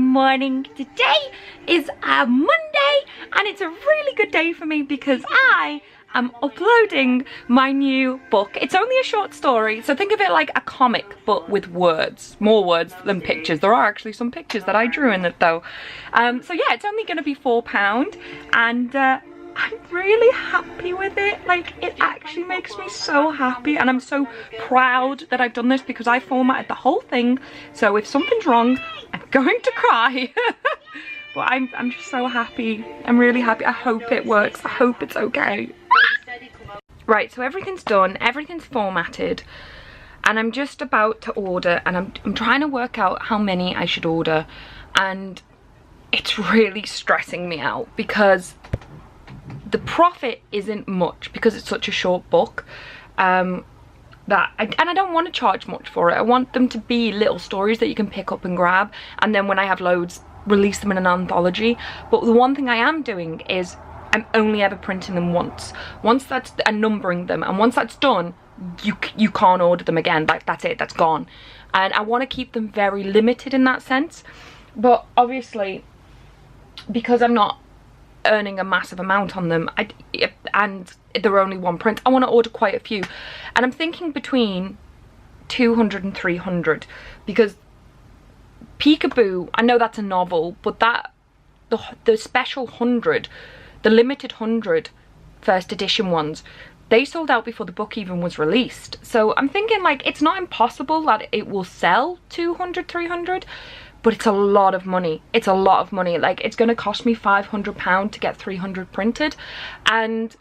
morning. Today is a Monday and it's a really good day for me because I am uploading my new book. It's only a short story, so think of it like a comic but with words, more words than pictures. There are actually some pictures that I drew in it though. So yeah, it's only going to be £4 and I'm really happy with it. Like, it actually makes me so happy and I'm so proud that I've done this because I formatted the whole thing. So if something's wrong, I'm going to cry. But I'm just so happy. I'm really happy. I hope it works. I hope it's okay. Right, so everything's done. Everything's formatted. And I'm just about to order and I'm trying to work out how many I should order. And it's really stressing me out because the profit isn't much because it's such a short book. And I don't want to charge much for it. I want them to be little stories that you can pick up and grab, and then when I have loads, release them in an anthology. But the one thing I am doing is I'm only ever printing them once that's, and numbering them, and once that's done, you can't order them again. Like, that's it, that's gone. And I want to keep them very limited in that sense. But obviously, because I'm not earning a massive amount on them, and they're only one print, I want to order quite a few, and I'm thinking between 200 and 300 because Peekaboo, I know that's a novel, but that the special 100, the limited 100 first edition ones, they sold out before the book even was released. So I'm thinking, like, it's not impossible that it will sell 200, 300, but it's a lot of money. It's a lot of money. Like, it's going to cost me £500 to get 300 printed. And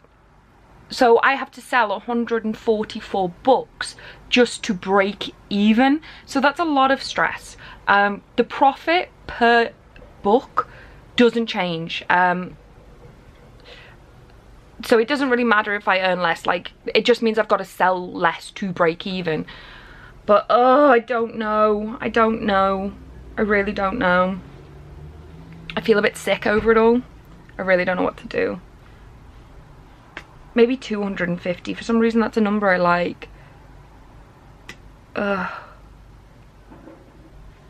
so I have to sell 144 books just to break even. So that's a lot of stress. The profit per book doesn't change. So it doesn't really matter if I earn less. Like, it just means I've got to sell less to break even. But, oh, I don't know. I don't know. I really don't know. I feel a bit sick over it all. I really don't know what to do. Maybe 250. For some reason, that's a number I like.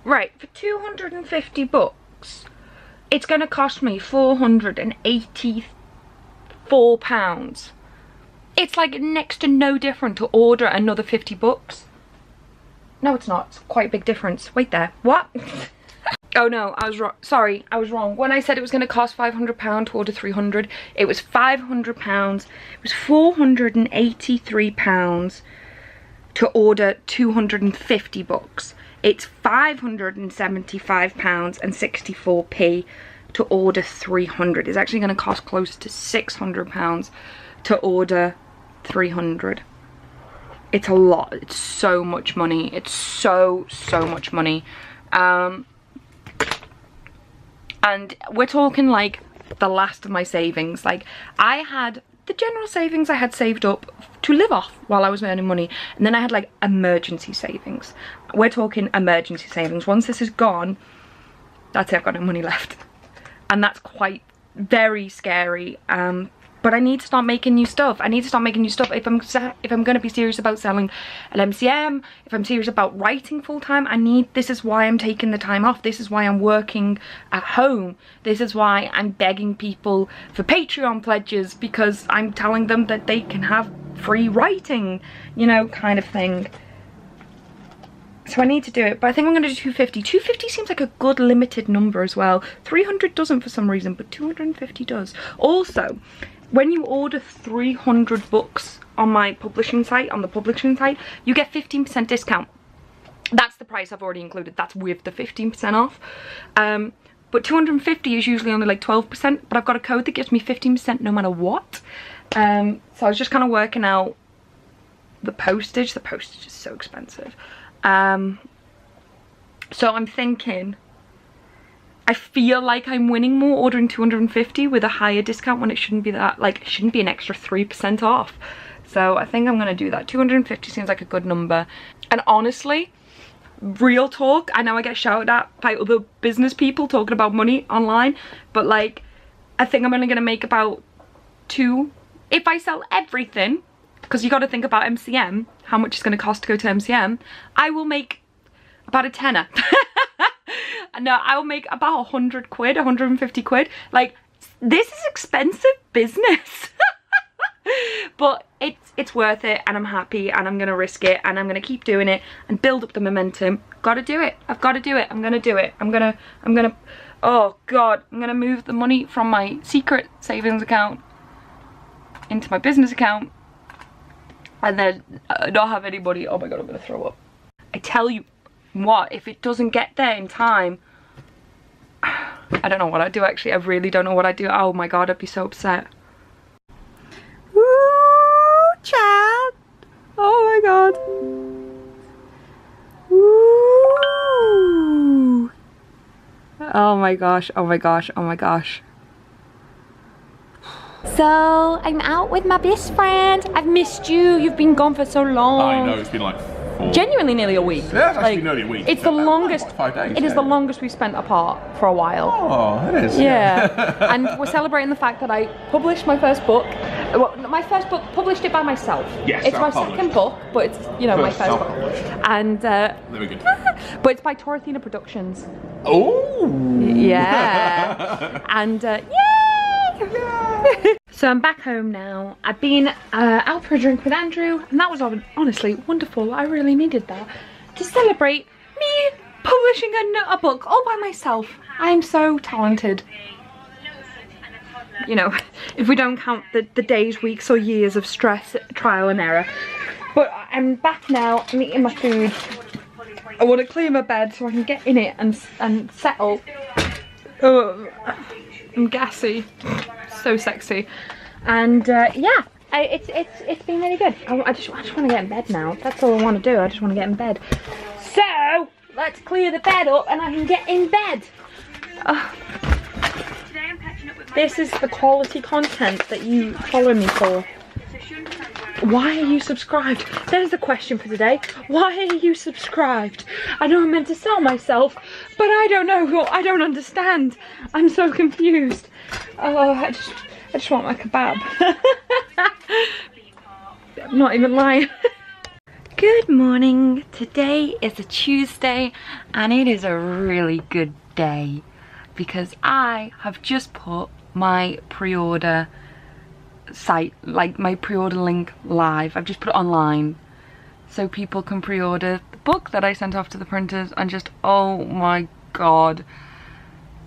Right, for 250 books, it's going to cost me £484. It's like next to no different to order another 50 books. No, it's not. It's quite a big difference. Wait there. What? Oh no, I was wrong. Sorry, I was wrong. When I said it was going to cost £500 to order 300, it was £500. It was £483 to order 250 books. It's £575 and 64p to order 300. It's actually going to cost close to £600 to order 300. It's a lot. It's so much money. It's so much money. And we're talking like the last of my savings. Like, I had the general savings I had saved up to live off while I was earning money, and then I had like emergency savings. We're talking emergency savings. Once this is gone, that's it, I've got no money left. And that's quite very scary. But I need to start making new stuff. I need to start making new stuff. If I'm going to be serious about selling an MCM, if I'm serious about writing full time, this is why I'm taking the time off. This is why I'm working at home. This is why I'm begging people for Patreon pledges, because I'm telling them that they can have free writing, you know, kind of thing. So I need to do it, but I think I'm going to do 250. 250 seems like a good limited number as well. 300 doesn't for some reason, but 250 does. Also, when you order 300 books on my publishing site, you get 15% discount. That's the price I've already included. That's with the 15% off. But 250 is usually only like 12%, but I've got a code that gives me 15% no matter what. So I was just kind of working out the postage. The postage is so expensive. So I'm thinking, I feel like I'm winning more ordering 250 with a higher discount when it shouldn't be that, like, it shouldn't be an extra 3% off. So I think I'm going to do that. 250 seems like a good number. And honestly, real talk, I know I get shouted at by other business people talking about money online, but like, I think I'm only going to make about if I sell everything, because you got to think about MCM, how much it's going to cost to go to MCM, I will make about a tenner. No, I'll make about 100 quid, 150 quid. Like, this is expensive business. But it's worth it, and I'm happy, and I'm gonna risk it, and I'm gonna keep doing it and build up the momentum. Gotta do it. I've got to do it. I'm gonna do it. I'm gonna oh god, I'm gonna move the money from my secret savings account into my business account, and then not have anybody. Oh my god, I'm gonna throw up. I tell you what, if it doesn't get there in time, I don't know what I'd do. Actually, I really don't know what I'd do. Oh my god, I'd be so upset. Child. Oh my god. Ooh. Oh my gosh, oh my gosh, oh my gosh. So, I'm out with my best friend. I've missed you. You've been gone for so long. I know, it's been like genuinely nearly a week. Yeah, it's actually nearly a week. It's the longest. Like 5 days. It is the longest we've spent apart for a while. Oh, it is. Yeah. And we're celebrating the fact that I published my first book. Well, my first book, published it by myself. Yes, it's my second book, but it's, you know, my first book. And very good. But it's by TorAthena Productions. Oh. Yeah. And yay! So I'm back home now. I've been out for a drink with Andrew, and that was honestly wonderful. I really needed that to celebrate me publishing a book all by myself. I'm so talented. You know, if we don't count the days, weeks or years of stress, trial and error. But I'm back now, I'm eating my food. I want to clear my bed so I can get in it and settle. Oh, I'm gassy. So sexy. And yeah, it's been really good. I just want to get in bed now. That's all I want to do. I just want to get in bed. So let's clear the bed up and I can get in bed. This is the quality content that you follow me for. Why are you subscribed? There's the question for today. Why are you subscribed? I know I'm meant to sell myself, but I don't know. I don't understand. I'm so confused. Oh, I just want my kebab. I'm not even lying. Good morning. Today is a Tuesday, and it is a really good day because I have just put my pre-order site, like my pre-order link, live. I've just put it online so people can pre-order the book that I sent off to the printers, and just, oh my god,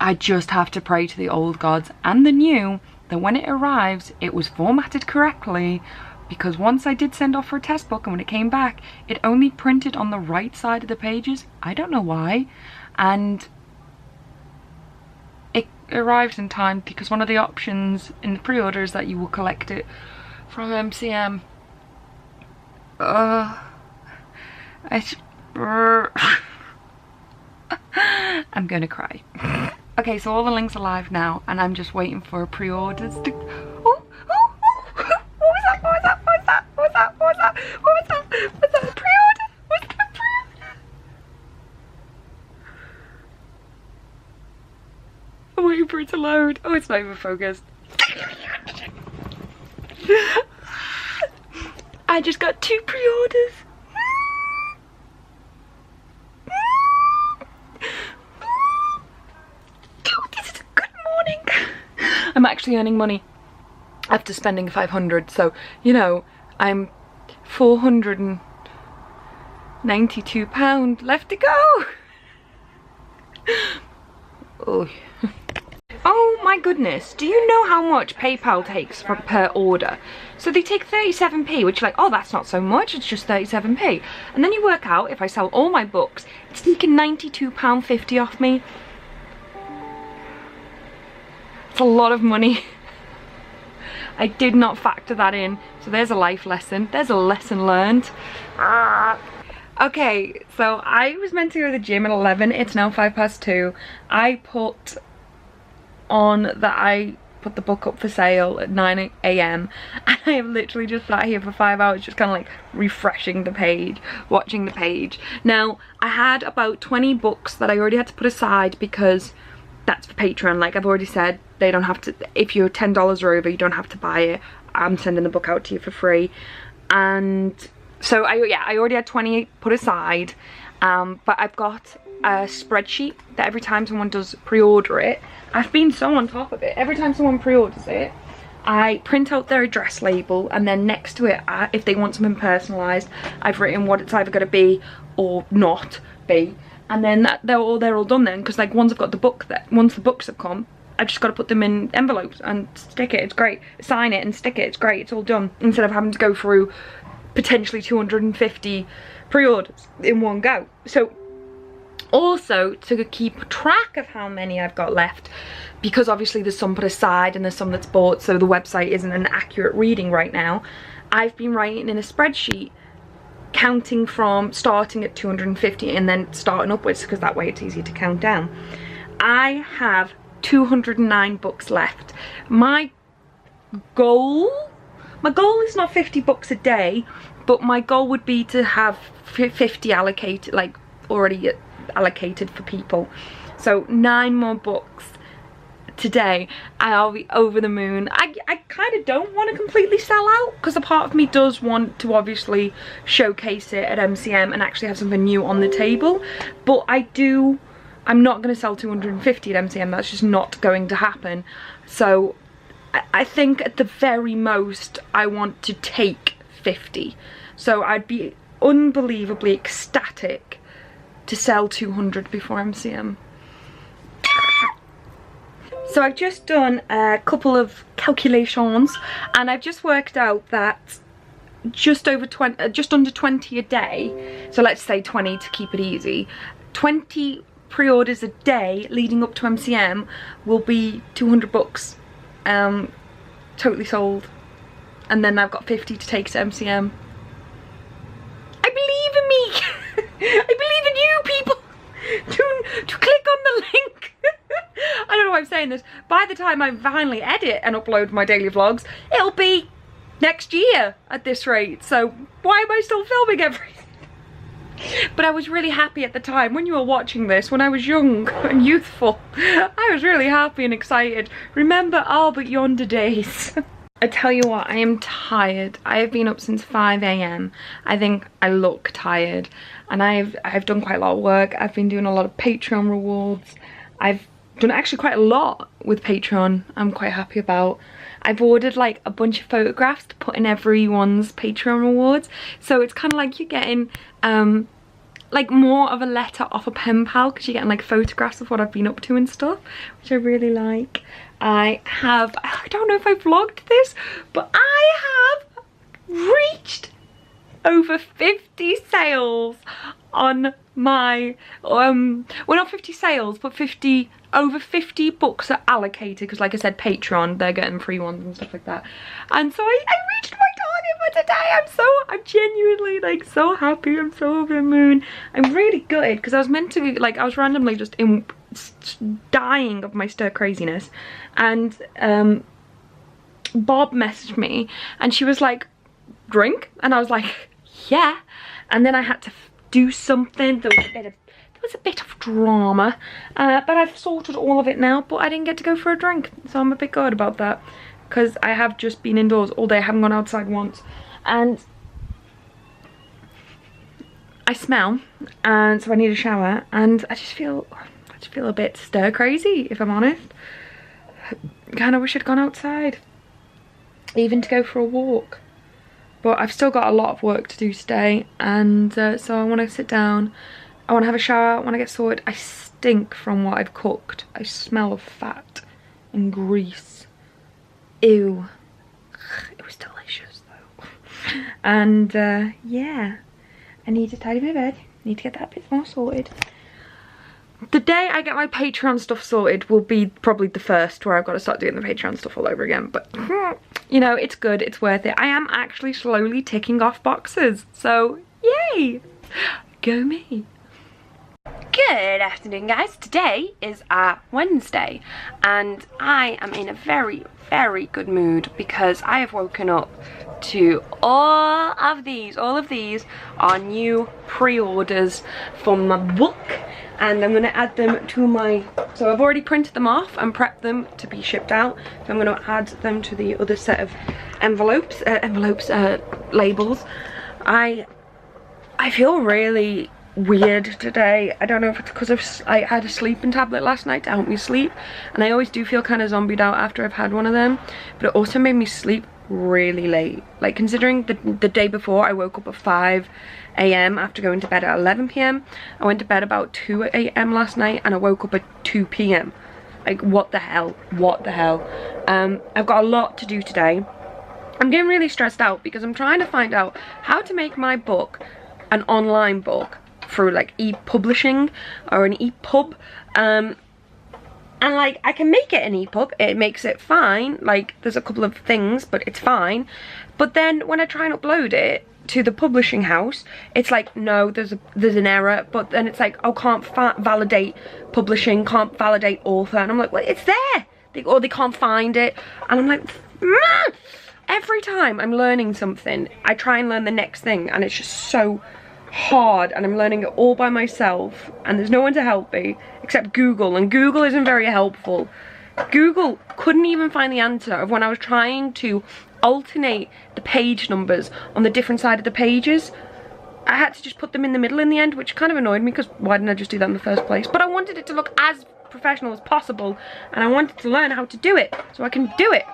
I just have to pray to the old gods and the new that when it arrives it was formatted correctly, because once I did send off for a test book and when it came back it only printed on the right side of the pages. I don't know why, and it arrived in time because one of the options in the pre-order is that you will collect it from MCM. I'm gonna cry. Okay, so all the links are live now and I'm just waiting for pre-orders to... What was that? What was that? What was that? What was that? What was that? What was that? Was that a pre-order? Was that a pre-order? I'm waiting for it to load. Oh, it's not even focused. I just got 2 pre-orders. This is a good morning. I'm actually earning money after spending 500, so you know, I'm £492 left to go. Oh. Oh my goodness, do you know how much PayPal takes per order? So they take 37p, which is like, oh, that's not so much, it's just 37p. And then you work out, if I sell all my books, it's taking £92.50 off me. It's a lot of money. I did not factor that in, so there's a life lesson. There's a lesson learned. Okay, so I was meant to go to the gym at 11, it's now 2:05. I put on that I put the book up for sale at 9 AM and I have literally just sat here for 5 hours just kind of like refreshing the page, watching the page. Now I had about 20 books that I already had to put aside because that's for Patreon. Like I've already said, they don't have to, if you're $10 or over, you don't have to buy it. I'm sending the book out to you for free. And so I already had 20 put aside, but I've got a spreadsheet that every time someone does pre-order it, I've been so on top of it. Every time someone pre-orders it, I print out their address label, and then next to it, if they want something personalised, I've written what it's either going to be or not be. And then they're all done then, because like once I've got the book, once the books have come, I've just got to put them in envelopes and stick it. It's great. Sign it and stick it. It's great. It's all done. Instead of having to go through potentially 250 pre-orders in one go. So also to keep track of how many I've got left, because obviously there's some put aside and there's some that's bought, so the website isn't an accurate reading right now. I've been writing in a spreadsheet counting from starting at 250 and then starting upwards, because that way it's easier to count down. I have 209 books left. My goal is not 50 books a day, but my goal would be to have 50 allocated, like already allocated for people. So 9 more books today, I'll be over the moon. I kind of don't want to completely sell out, because a part of me does want to obviously showcase it at MCM and actually have something new on the table, but I'm not going to sell 250 at MCM. That's just not going to happen. So I think at the very most I want to take 50. So I'd be unbelievably ecstatic to sell 200 before MCM. So I've just done a couple of calculations, and I've just worked out that just under 20 a day, so let's say 20 to keep it easy, 20 pre-orders a day leading up to MCM will be 200 books totally sold, and then I've got 50 to take to MCM. I believe in me. I believe in you people to click on the link. I don't know why I'm saying this. By the time I finally edit and upload my daily vlogs, it'll be next year at this rate. So why am I still filming everything? But I was really happy at the time when you were watching this, when I was young and youthful. I was really happy and excited. Remember all but yonder days. I tell you what, I am tired. I have been up since 5 AM. I think I look tired, and I've done quite a lot of work. I've been doing a lot of Patreon rewards. I've done actually quite a lot with Patreon. I'm quite happy about. I've ordered like a bunch of photographs to put in everyone's Patreon rewards, so it's kind of like you're getting like more of a letter off a pen pal, because you're getting like photographs of what I've been up to and stuff, which I really like. I don't know if I vlogged this, but I have reached over 50 sales on my well, not 50 sales, but over 50 books are allocated, because like I said, Patreon, they're getting free ones and stuff like that. And so I reached my target for today. I'm genuinely like so happy. I'm so over the moon. I'm really gutted, because I was meant to be like, I was randomly just dying of my stir craziness, and Bob messaged me and she was like, drink? And I was like, yeah. And then I had to do something. There was a bit of drama, but I've sorted all of it now, but I didn't get to go for a drink, so I'm a bit good about that, because I have just been indoors all day. I haven't gone outside once, and I smell, and so I need a shower, and I just feel a bit stir crazy, if I'm honest. Kind of wish I'd gone outside, even to go for a walk. But I've still got a lot of work to do today, and so I want to sit down. I want to have a shower. I want to get sorted. I stink from what I've cooked. I smell of fat and grease. Ew. It was delicious though. And yeah, I need to tidy my bed. Need to get that bit more sorted. The day I get my Patreon stuff sorted will be probably the first where I've got to start doing the Patreon stuff all over again. But, you know, it's good. It's worth it. I am actually slowly ticking off boxes. So, yay! Go me. Good afternoon, guys. Today is Wednesday, and I am in a very, very good mood, because I have woken up to all of these are new pre-orders for my book, and I'm going to add them to my, so I've already printed them off and prepped them to be shipped out, so I'm going to add them to the other set of labels. I feel really weird today. I don't know if it's because I had a sleeping tablet last night to help me sleep, and I always do feel kind of zombied out after I've had one of them, but it also made me sleep really late. Like, considering the day before I woke up at 5 AM after going to bed at 11 PM, I went to bed about 2 AM last night and I woke up at 2 PM. Like, what the hell? What the hell? I've got a lot to do today. I'm getting really stressed out because I'm trying to find out how to make my book an online book through like e-publishing or an EPUB. And like, I can make it an EPUB, it makes it fine, like there's a couple of things, but it's fine. But then when I try and upload it to the publishing house, it's like, no, there's an error. But then it's like, oh, can't validate publishing, can't validate author. And I'm like, well, it's there. Or they can't find it. And I'm like, every time I'm learning something, I try and learn the next thing, and it's just so hard, and I'm learning it all by myself, and there's no one to help me except Google, and Google isn't very helpful. Google couldn't even find the answer of when I was trying to alternate the page numbers on the different side of the pages. I had to just put them in the middle in the end, which kind of annoyed me because why didn't I just do that in the first place? But I wanted it to look as professional as possible, and I wanted to learn how to do it so I can do it.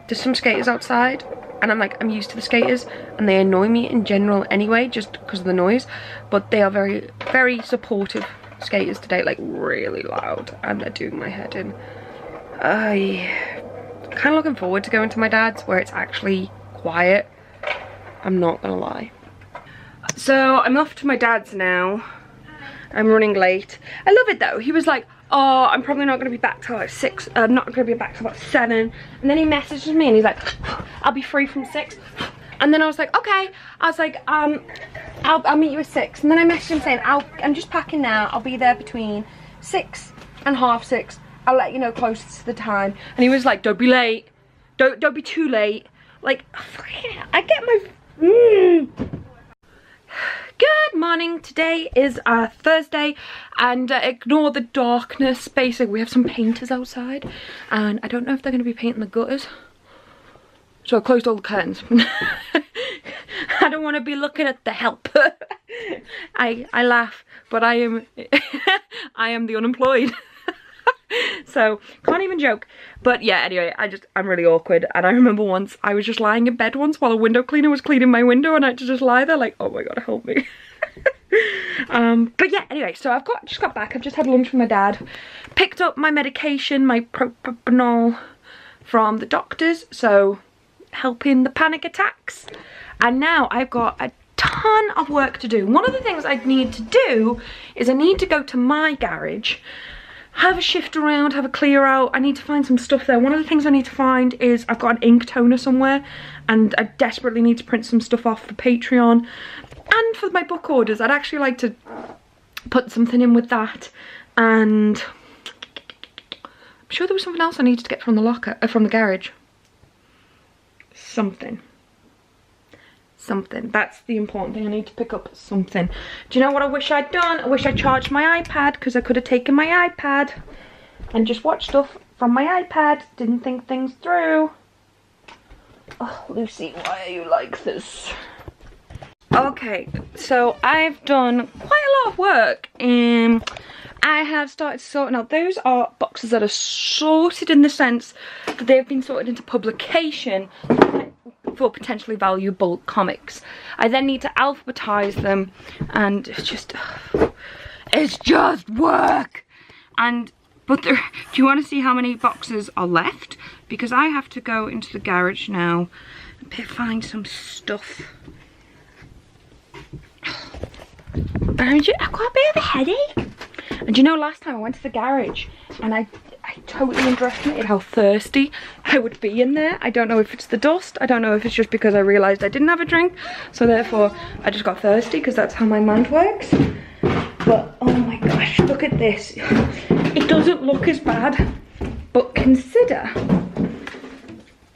There's some skaters outside, and I'm used to the skaters, and they annoy me in general anyway, just because of the noise. But they are very, very supportive skaters today, like really loud, and they're doing my head in. I'm kind of looking forward to going to my dad's where it's actually quiet. I'm not gonna lie. So I'm off to my dad's now. I'm running late. I love it though. He was like, oh, I'm probably not going to be back till like 6. I'm not going to be back till about 7. And then he messages me and he's like, I'll be free from 6. And then I was like, okay. I was like, I'll meet you at 6. And then I messaged him saying, I'm just packing now. I'll be there between 6 and half 6. I'll let you know closer to the time. And he was like, don't be late. Don't be too late. Like, I get my... Good morning. Today is Thursday, and ignore the darkness. Basically, we have some painters outside, and I don't know if they're going to be painting the gutters, so I closed all the curtains. I don't want to be looking at the help. I laugh, but I am I am the unemployed. So can't even joke. But yeah, anyway, I'm really awkward, and I remember once I was just lying in bed once while a window cleaner was cleaning my window, and I had to just lie there like, oh my god, help me. But yeah, anyway, so I've just got back. I've just had lunch with my dad, picked up my medication, my propanol from the doctors, so helping the panic attacks. And now I've got a ton of work to do. One of the things I need to do is I need to go to my garage, have a shift around, have a clear out. I need to find some stuff there. One of the things I need to find is I've got an ink toner somewhere, and I desperately need to print some stuff off for Patreon. And for my book orders, I'd actually like to put something in with that. And I'm sure there was something else I needed to get from the locker, from the garage. Something. That's the important thing. I need to pick up something. Do you know what I wish I'd done? I wish I charged my iPad, because I could have taken my iPad and just watched stuff from my iPad. Didn't think things through. Oh, Lucy, why are you like this? Okay, so I've done quite a lot of work. I have started sorting out. Those are boxes that are sorted in the sense that they've been sorted into publication for potentially valuable comics. I then need to alphabetize them, and it's just work. But do you want to see how many boxes are left? Because I have to go into the garage now and find some stuff. I've got a bit of a headache. And you know, last time I went to the garage and I totally underestimated how thirsty I would be in there. I don't know if it's the dust. I don't know if it's just because I realised I didn't have a drink. So therefore, I just got thirsty, because that's how my mind works. But, oh my gosh, look at this. It doesn't look as bad. But consider...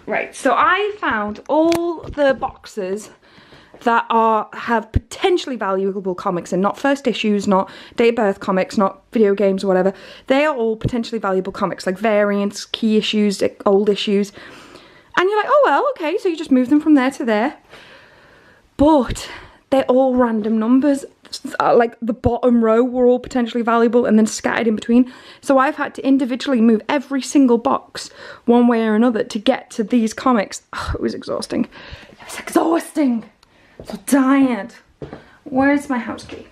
Right, so I found all the boxes that have potentially valuable comics, and not first issues, not date of birth comics, not video games or whatever. They are all potentially valuable comics, like variants, key issues, old issues. And you're like, oh well, okay, so you just move them from there to there. But they're all random numbers. Like the bottom row were all potentially valuable and then scattered in between. So I've had to individually move every single box one way or another to get to these comics. Oh, it was exhausting. It was exhausting. I'm so tired. Where's my house key?